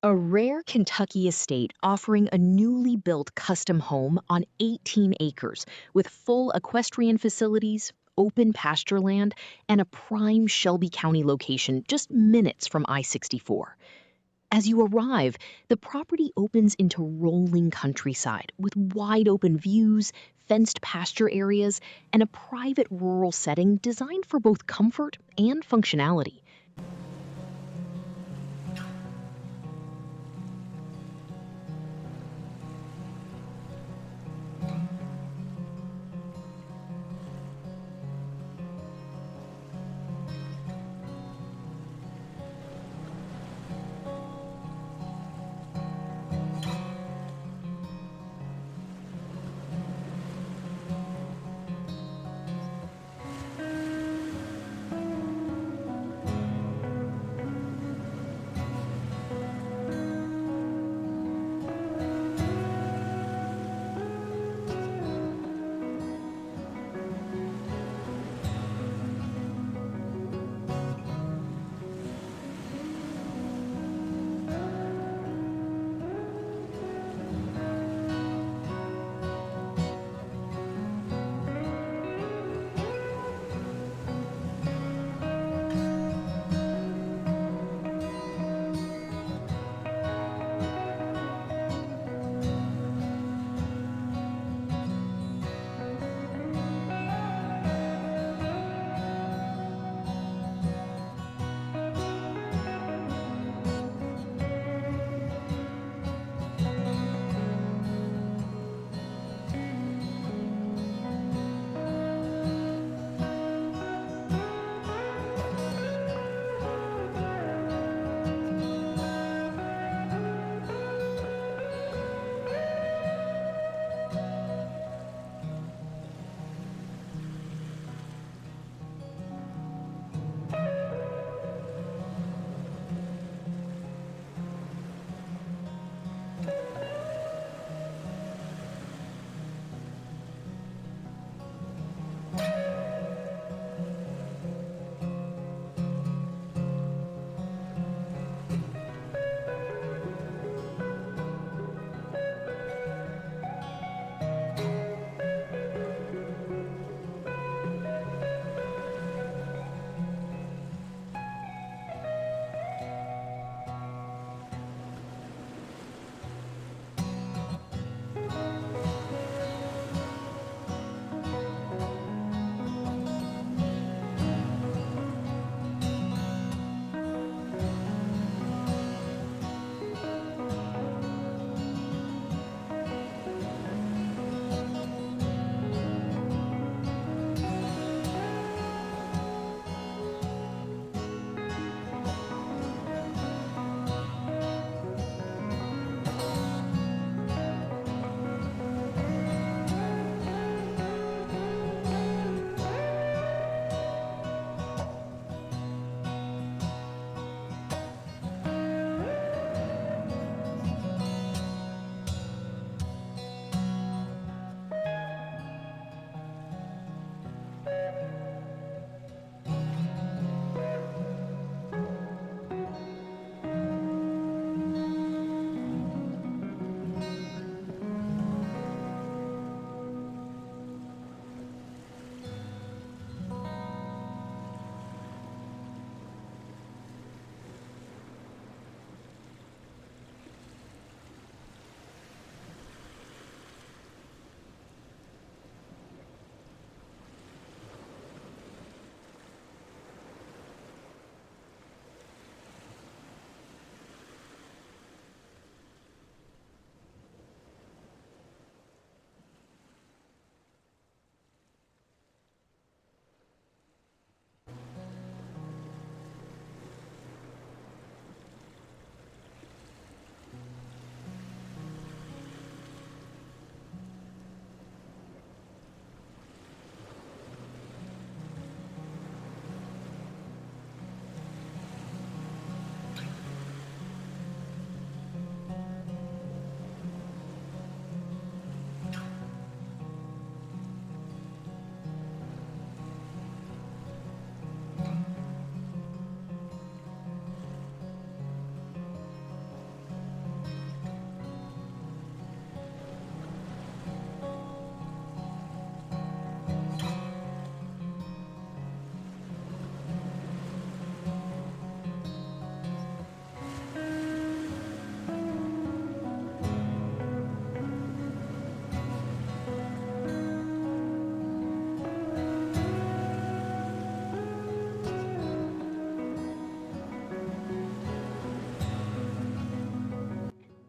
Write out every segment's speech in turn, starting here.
A rare Kentucky estate offering a newly built custom home on 18 acres with full equestrian facilities, open pasture land, and a prime Shelby County location just minutes from I-64. As you arrive, the property opens into rolling countryside with wide open views, fenced pasture areas, and a private rural setting designed for both comfort and functionality.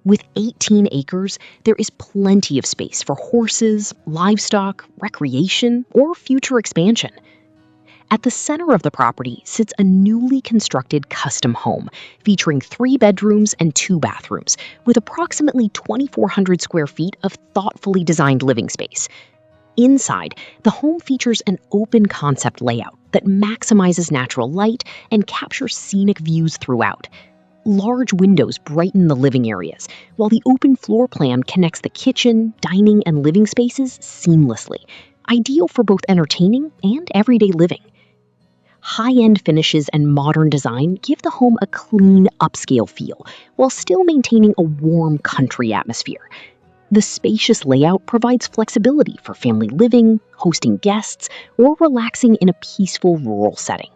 With 18 acres, there is plenty of space for horses, livestock, recreation, or future expansion. At the center of the property sits a newly constructed custom home featuring 3 bedrooms and 2 bathrooms, with approximately 2,400 square feet of thoughtfully designed living space. Inside, the home features an open concept layout that maximizes natural light and captures scenic views throughout. Large windows brighten the living areas, while the open floor plan connects the kitchen, dining, and living spaces seamlessly, ideal for both entertaining and everyday living. High-end finishes and modern design give the home a clean, upscale feel, while still maintaining a warm country atmosphere. The spacious layout provides flexibility for family living, hosting guests, or relaxing in a peaceful rural setting.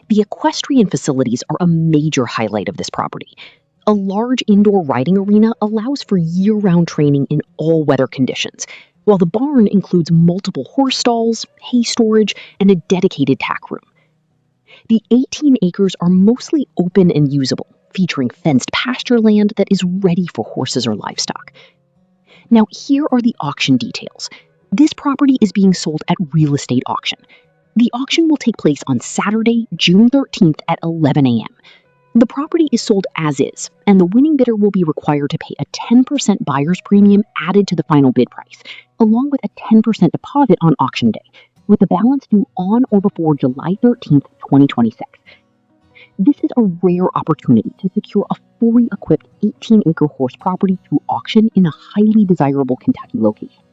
The equestrian facilities are a major highlight of this property. A large indoor riding arena allows for year-round training in all weather conditions, while the barn includes multiple horse stalls, hay storage, and a dedicated tack room. The 18 acres are mostly open and usable, featuring fenced pasture land that is ready for horses or livestock. Now, here are the auction details. This property is being sold at real estate auction. The auction will take place on Saturday, June 13th at 11 a.m. The property is sold as is, and the winning bidder will be required to pay a 10% buyer's premium added to the final bid price, along with a 10% deposit on auction day, with the balance due on or before July 13th, 2026. This is a rare opportunity to secure a fully equipped 18-acre horse property through auction in a highly desirable Kentucky location.